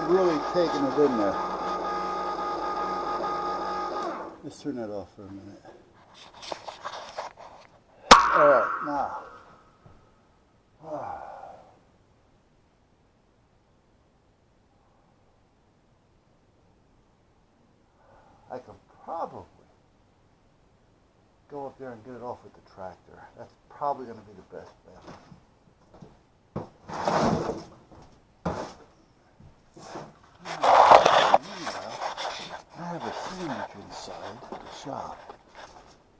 really taking it in there. Let's turn that off for a minute. All right, now. I could probably go up there and get it off with the tractor. That's probably going to be the best bet. I have a sandwich inside the shop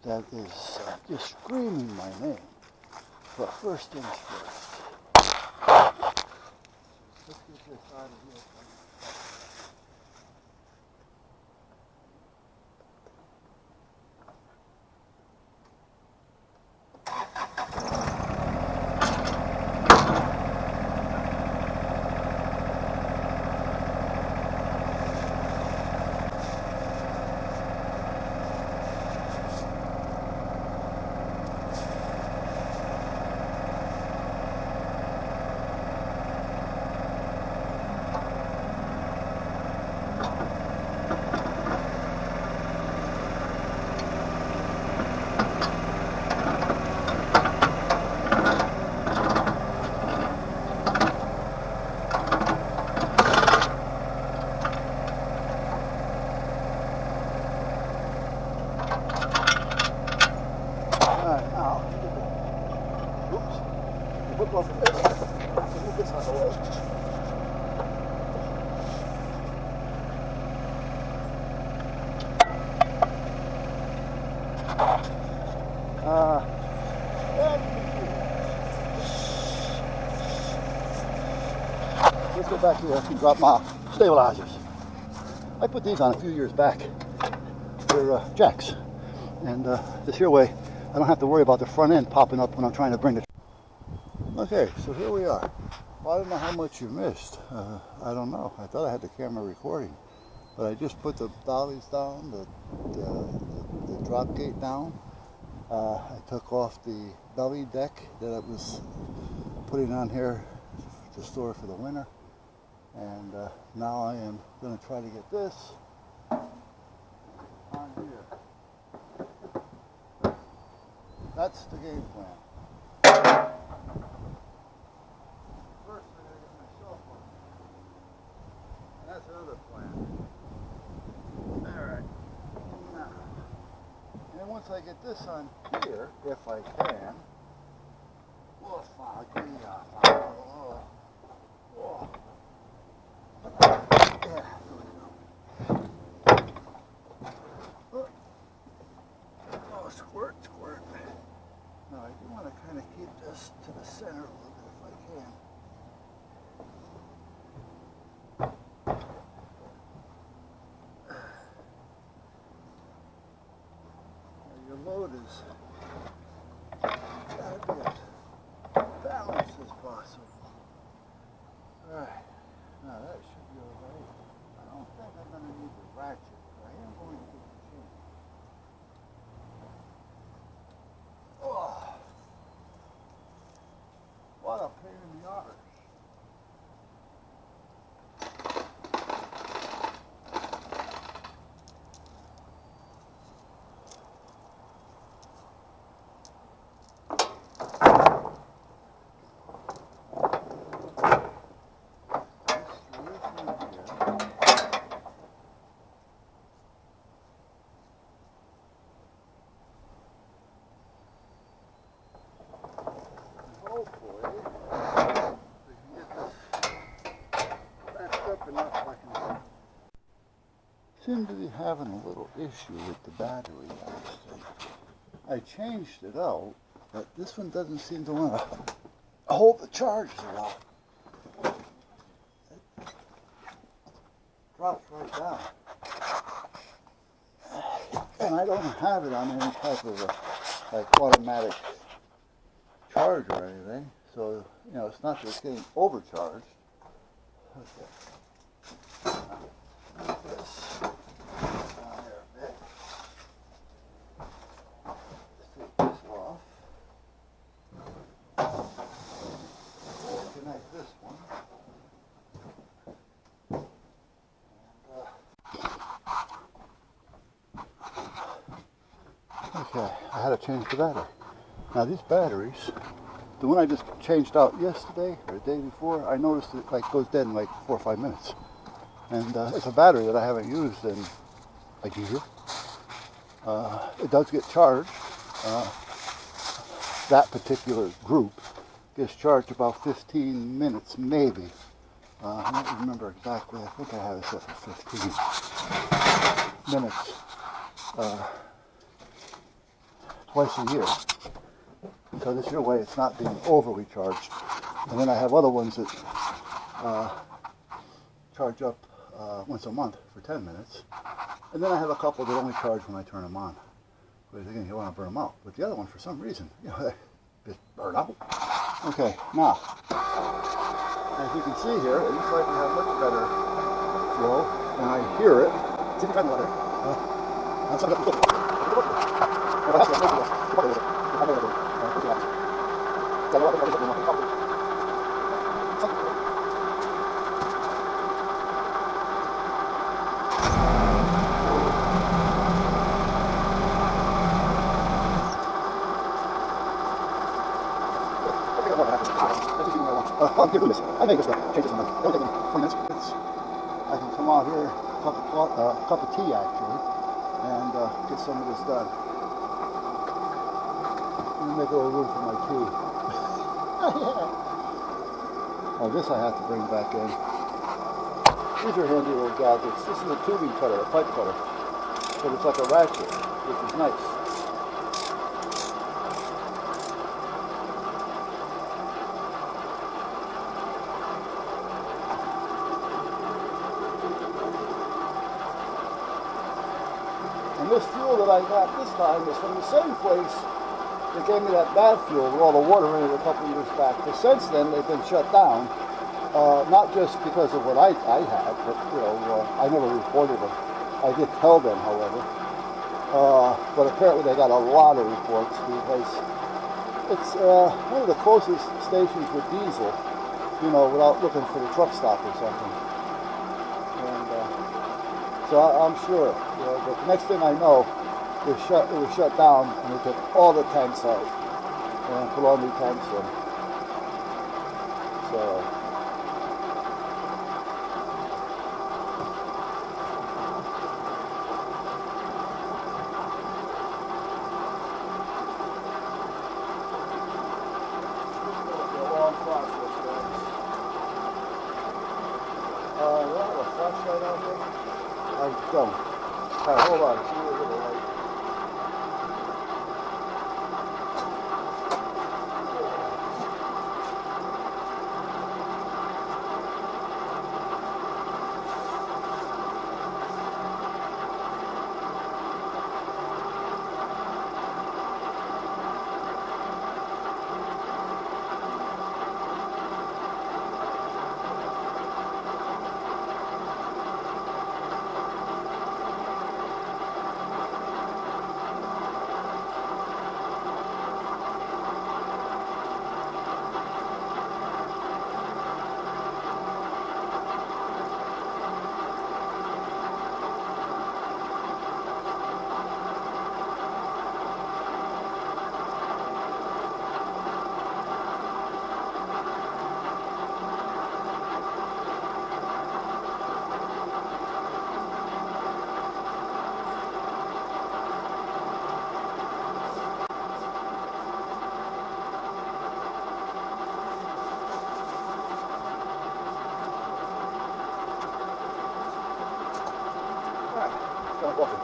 that is just screaming my name. But first things first. Let's get this out of here. Let's go back here and drop my stabilizers. I put these on a few years back. They're jacks. And this here way, I don't have to worry about the front end popping up when I'm trying to bring it. Okay, so here we are. Well, I don't know how much you missed. I don't know. I thought I had the camera recording. But I just put the dollies down, the drop gate down. I took off the belly deck that I was putting on here to store for the winter. And now I am going to try to get this on here. That's the game plan. First, I gotta get myself on there. And that's another plan. Alright. Now, and once I get this on here, if I can, squirt, squirt. Now I do want to kind of keep this to the center a little bit if I can. Your load is gotta be as balanced as possible. Alright, now that should be alright. I don't think I'm going to need the ratchet, but I am going to get the chain. Oh, what a pain in the arse. Seem to be having a little issue with the battery on this thing. I changed it out, but this one doesn't seem to want to hold the charge at all. It drops right down. And I don't have it on any type of a, like automatic charge or anything, so you know it's not that it's getting overcharged. Okay. This. got to change the battery. Now these batteries, the one I just changed out yesterday or the day before, I noticed it like goes dead in like 4 or 5 minutes. And it's a battery that I haven't used in a year. It does get charged. That particular group gets charged about 15 minutes maybe. I don't remember exactly. I think I have it set for 15 minutes twice a year. So this year way it's not being overly charged. And then I have other ones that charge up once a month for 10 minutes. And then I have a couple that only charge when I turn them on. But again, you want to burn them out. But the other one, for some reason, you know, they just burn out. Okay, now, as you can see here, it looks like we have much better flow when I hear it. See if you can weather. I may just change this one. It'll take me 20 minutes. I can come out here, cup of tea actually, and get some of this done. Let me make a little room for my tea. Oh, this I have to bring back in. These are handy little gadgets. This is a tubing cutter, a pipe cutter, but it's like a ratchet, which is nice. And this fuel that I got this time is from the same place that gave me that bad fuel with all the water in it a couple of years back. But since then, they've been shut down. Not just because of what I had, but you know, I never reported them. I did tell them, however. But apparently they got a lot of reports because it's one of the closest stations with diesel, you know, without looking for the truck stop or something. And so I'm sure. You know, but the next thing I know, it was shut down, and they took all the tanks out and put all new tanks in. So. Do I have a flashlight out here? I don't. Alright, hold on. See where the light.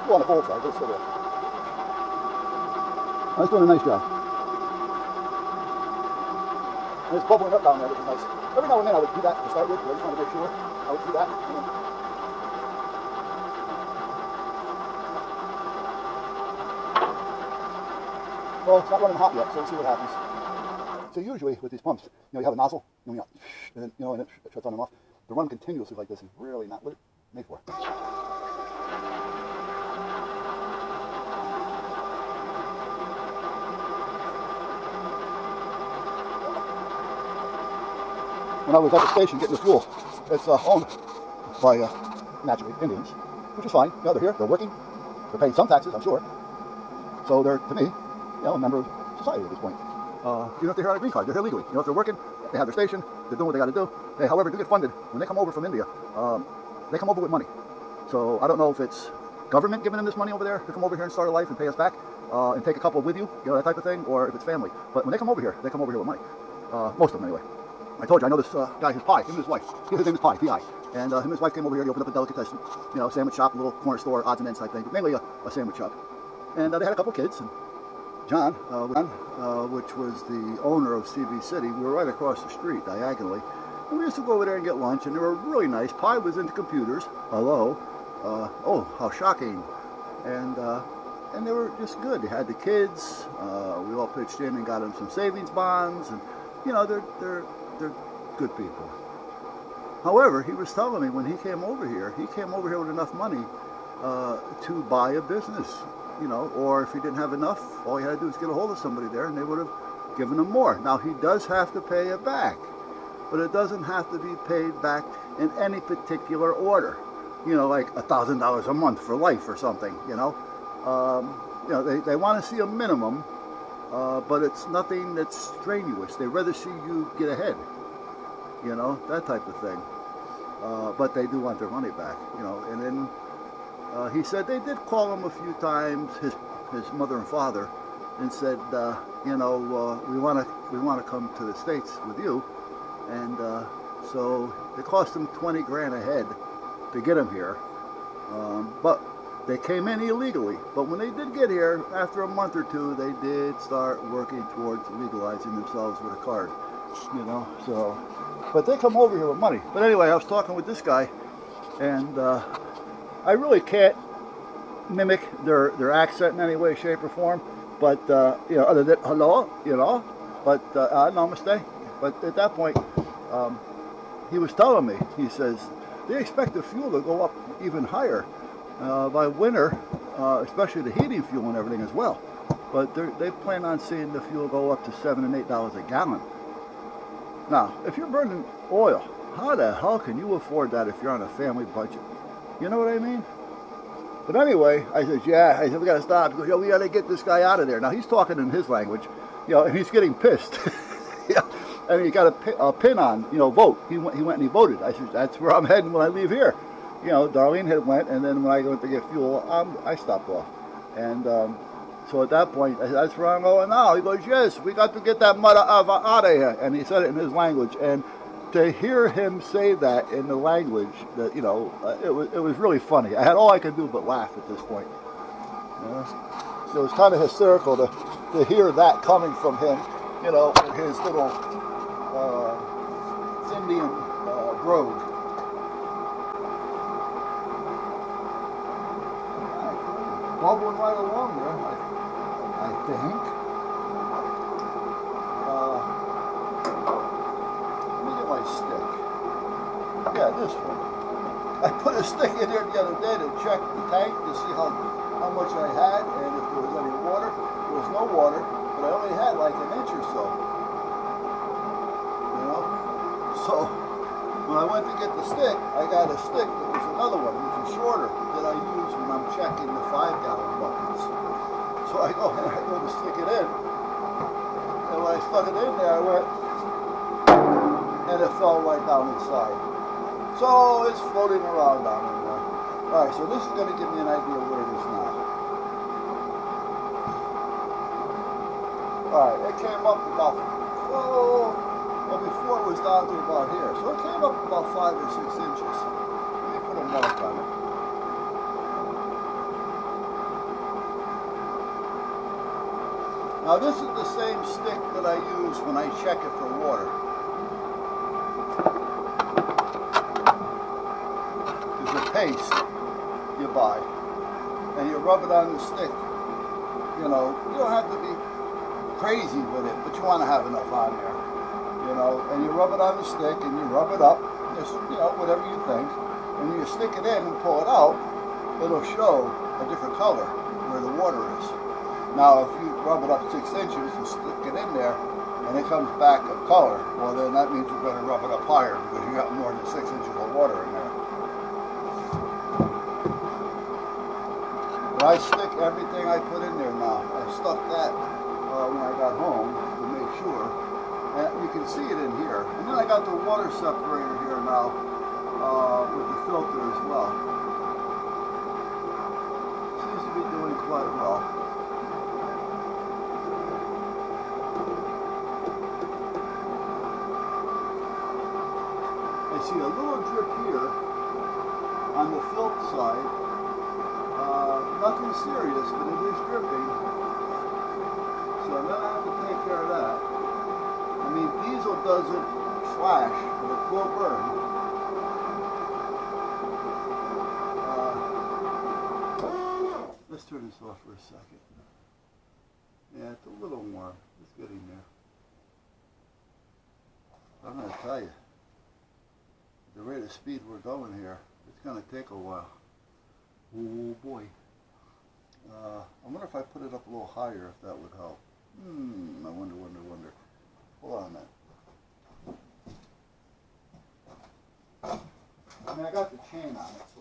Go on the pole side, go still there. Oh, it's doing a nice job. And it's bubbling up down there, which is nice. Every now and then I would do that to start with, but I just wanted to make sure I would do that. Well, it's not running hot yet, so we'll see what happens. So usually with these pumps, you know, you have a nozzle, and then, you know, and it shuts on and off. To run continuously like this is really not what it's made for. When I was at the station getting the fuel, it's owned by naturally Indians, which is fine. You know, they're here, they're working, they're paying some taxes, I'm sure. So they're, to me, a member of society at this point. Even if they're here on a green card, they're here legally. If they're working, they have their station, they're doing what they got to do. They, however, do get funded. When they come over from India, they come over with money. So I don't know if it's government giving them this money over there to come over here and start a life and pay us back and take a couple with you, that type of thing, or if it's family. But when they come over here with money. Most of them, anyway. I told you, I know this guy, his Pi, him and his wife. His name is Pi, P-I. And him and his wife came over here, they opened up a delicatessen, sandwich shop, a little corner store, odds and ends type thing, but mainly a sandwich shop. And they had a couple kids. And John, which was the owner of CB City, we were right across the street, diagonally. And we used to go over there and get lunch, and they were really nice. Pi was into computers. Hello. Oh, how shocking. And they were just good. They had the kids. We all pitched in and got them some savings bonds. And, they're good people. However, he was telling me when he came over here with enough money to buy a business, or if he didn't have enough, all he had to do was get a hold of somebody there and they would have given him more. Now, he does have to pay it back, but it doesn't have to be paid back in any particular order, like $1,000 a month for life or something, they want to see a minimum, but it's nothing that's strenuous. They rather see you get ahead, that type of thing. But they do want their money back, and then he said they did call him a few times, his mother and father, and said, we want to come to the States with you, and so it cost them 20 grand a head to get him here, but they came in illegally. But when they did get here, after a month or two, they did start working towards legalizing themselves with a card, so. But they come over here with money. But anyway, I was talking with this guy, and I really can't mimic their accent in any way, shape, or form. But other than hello, but namaste. But at that point, he was telling me, he says they expect the fuel to go up even higher by winter, especially the heating fuel and everything as well. But they plan on seeing the fuel go up to $7 and $8 a gallon. Now, if you're burning oil, how the hell can you afford that if you're on a family budget? You know what I mean? But anyway, I said, we got to stop. He goes, we got to get this guy out of there. Now, he's talking in his language, and he's getting pissed. And he got a pin on, vote. He went and he voted. I said, that's where I'm heading when I leave here. Darlene had went, and then when I went to get fuel, I stopped off. And so at that point, I said, that's where I'm going now. He goes, yes, we got to get that mother out of here. And he said it in his language. And to hear him say that in the language, that it was really funny. I had all I could do but laugh at this point. So it was kind of hysterical to hear that coming from him, his little Indian brogue. Bubbling right along there, I think. Let me get my stick. Yeah, this one. I put a stick in there the other day to check the tank to see how much I had and if there was any water. There was no water, but I only had like an inch or so. So when I went to get the stick, I got a stick that was another one, which is shorter, that I use when I'm checking the 5-gallon buckets. So I go to stick it in, and when I stuck it in there, I went, and it fell right down inside. So it's floating around down in there. All right, so this is going to give me an idea of where it is now. All right, it came up about, before it was down to about here. So it came up about 5 or 6 inches. Let me put a mark on it. Now this is the same stick that I use when I check it for water. There's a paste you buy, and you rub it on the stick. You don't have to be crazy with it, but you want to have enough on there. And you rub it on the stick, and you rub it up, just, whatever you think. And when you stick it in and pull it out, it'll show a different color where the water is. Now, if you rub it up 6 inches and stick it in there, and it comes back a color, well, then that means you're going to rub it up higher because you got more than 6 inches of water in there. But I stick everything I put in there now. I stuck that when I got home to make sure. And you can see it in here. And then I got the water separator here now with the filter as well. Seems to be doing quite well. I see a little drip here on the filter side. Nothing serious, but it is dripping. So I'm going to have to take care of that. I mean, diesel doesn't flash, but it will burn. Let's turn this off for a second. Yeah, it's a little warm. It's getting there. I'm going to tell you, the rate of speed we're going here, it's going to take a while. Oh boy. I wonder if I put it up a little higher, if that would help. I wonder. Hold on a minute. I mean, I got the chain on it, so